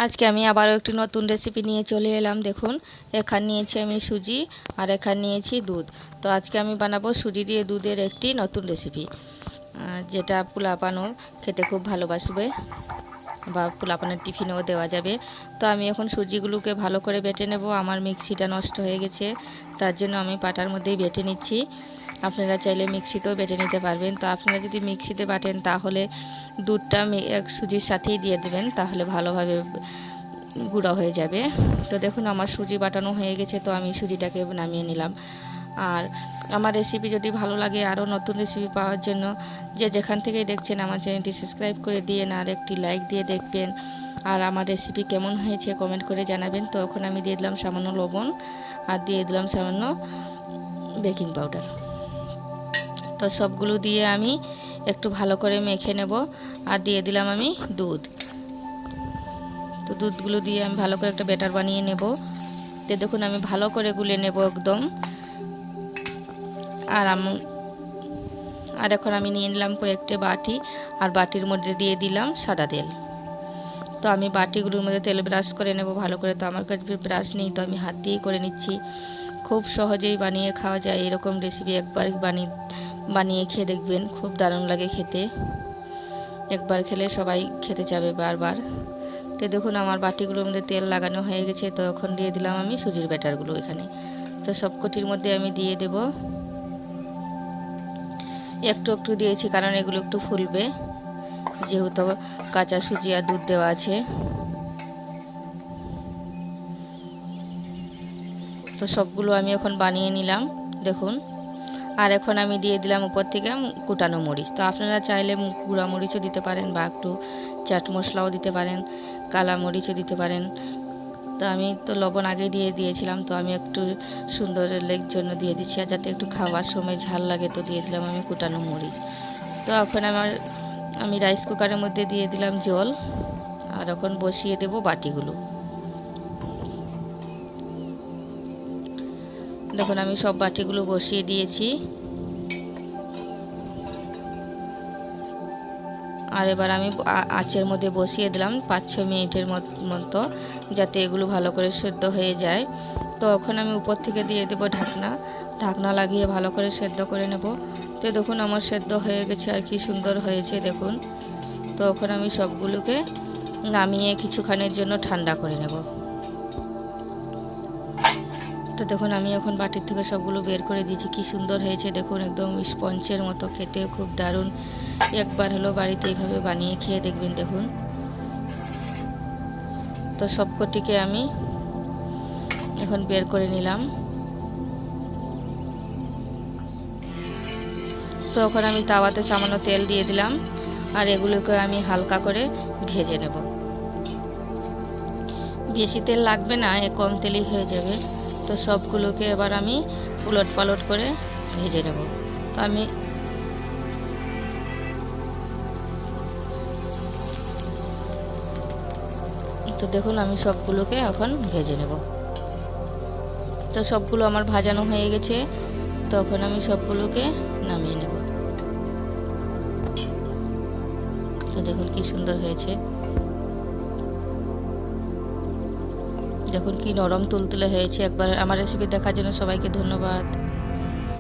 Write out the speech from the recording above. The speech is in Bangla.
আজকে আমি আবারও একটি নতুন রেসিপি নিয়ে চলে এলাম। দেখুন, এখানে নিয়েছি আমি সুজি আর এখানে নিয়েছি দুধ। তো আজকে আমি বানাবো সুজি দিয়ে দুধের একটি নতুন রেসিপি, যেটা পোলাপানও খেতে খুব ভালোবাসবে বা পোলাপানের টিফিনেও দেওয়া যাবে। তো আমি এখন সুজিগুলোকে ভালো করে বেটে নেব। আমার মিক্সিটা নষ্ট হয়ে গেছে, তার জন্য আমি পাটার মধ্যেই বেটে নিচ্ছি। আপনারা চাইলে মিক্সিতেও বেটে নিতে পারবেন। তো আপনারা যদি মিক্সিতে বাটেন তাহলে দুধটা সুজির সাথেই দিয়ে দেবেন, তাহলে ভালোভাবে গুঁড়া হয়ে যাবে। তো দেখুন, আমার সুজি বাটানো হয়ে গেছে, তো আমি সুজিটাকে নামিয়ে নিলাম। আর আমার রেসিপি যদি ভালো লাগে, আরও নতুন রেসিপি পাওয়ার জন্য যে যেখান থেকে দেখছেন আমার চ্যানেলটি সাবস্ক্রাইব করে দিয়ে আর একটি লাইক দিয়ে দেখবেন। আর আমার রেসিপি কেমন হয়েছে কমেন্ট করে জানাবেন। তো এখন আমি দিয়ে দিলাম সামান্য লবণ আর দিয়ে দিলাম সামান্য বেকিং পাউডার। তো সবগুলো দিয়ে আমি একটু ভালো করে মেখে নেব। আর দিয়ে দিলাম আমি দুধ। তো দুধগুলো দিয়ে আমি ভালো করে একটা ব্যাটার বানিয়ে নেব। তো দেখুন, আমি ভালো করে গুলে নেব একদম। আর এখন আমি নিয়ে নিলাম কয়েকটা বাটি, আর বাটির মধ্যে দিয়ে দিলাম সাদা তেল। তো আমি বাটিগুলোর মধ্যে তেল ব্রাশ করে নেব ভালো করে। তো আমার কাছে ব্রাশ নেই, তো আমি হাত দিয়েই করে নিচ্ছি। খুব সহজেই বানিয়ে খাওয়া যায় এরকম রেসিপি। একবার বানিয়ে খেয়ে দেখবেন, খুব দারুণ লাগে খেতে। একবার খেলে সবাই খেতে চাবে বারবার। তো দেখুন, আমার বাটিগুলোর মধ্যে তেল লাগানো হয়ে গেছে। তো এখন দিয়ে দিলাম আমি সুজির ব্যাটারগুলো এখানে। তো সবকটির মধ্যে আমি দিয়ে দেব। একটু একটু দিয়েছি, কারণ এগুলো একটু ফুলবে, যেহেতু কাঁচা সুজি আর দুধ দেওয়া আছে। তো সবগুলো আমি এখন বানিয়ে নিলাম দেখুন। আর এখন আমি দিয়ে দিলাম উপর থেকে কুটানো মরিচ। তো আপনারা চাইলে গুঁড়া মরিচও দিতে পারেন বা একটু চাট মশলাও দিতে পারেন, কালা মরিচও দিতে পারেন। তো আমি তো লবণ আগে দিয়ে দিয়েছিলাম, তো আমি একটু সুন্দরের জন্য দিয়ে দিচ্ছি, আর যাতে একটু খাওয়ার সময় ঝাল লাগে তো দিয়ে দিলাম আমি কুটানো মরিচ। তো এখন আমি রাইস কুকারের মধ্যে দিয়ে দিলাম জল, আর এখন বসিয়ে দেব বাটিগুলো। দেখুন, আমি সব বাটিগুলো বসিয়ে দিয়েছি। আর এবার আমি আঁচের মধ্যে বসিয়ে দিলাম 5-6 মিনিটের মতো, যাতে এগুলো ভালো করে সেদ্ধ হয়ে যায়। তো এখন আমি উপর থেকে দিয়ে দেব ঢাকনা লাগিয়ে ভালো করে সেদ্ধ করে নেব। তো দেখুন, আমার সেদ্ধ হয়ে গেছে আর কি সুন্দর হয়েছে দেখুন। তো এখন আমি সবগুলোকে নামিয়ে কিছুক্ষণের জন্য ঠান্ডা করে নেব। তো দেখুন, আমি এখন বাটির থেকে সবগুলো বের করে দিয়েছি। কি সুন্দর হয়েছে দেখুন, একদম স্পঞ্জের মতো খেতে, খুব দারুণ। একবার হলো বাড়িতে এইভাবে বানিয়ে খেয়ে দেখবেন দেখুন। তো সবকটিকে আমি এখন বের করে নিলাম। তো এখন আমি তাওয়াতে সামান্য তেল দিয়ে দিলাম, আর এগুলোকে আমি হালকা করে ভেজে নেব। বেশি তেল লাগবে না, কম তেলই হয়ে যাবে। তো সবগুলোকে এবার আমি উলট পালট করে ভেজে নেব। তো আমি দেখুন, আমি সবগুলোকে এখন ভেজে নেব। তো সবগুলো আমার ভাজানো হয়ে গেছে। তখন আমি সবগুলোকে নামিয়ে নেব। তো দেখুন কি সুন্দর হয়েছে, দেখুন কি নরম তুলতুলে হয়েছে। একবার আমার রেসিপি দেখার জন্য সবাইকে ধন্যবাদ।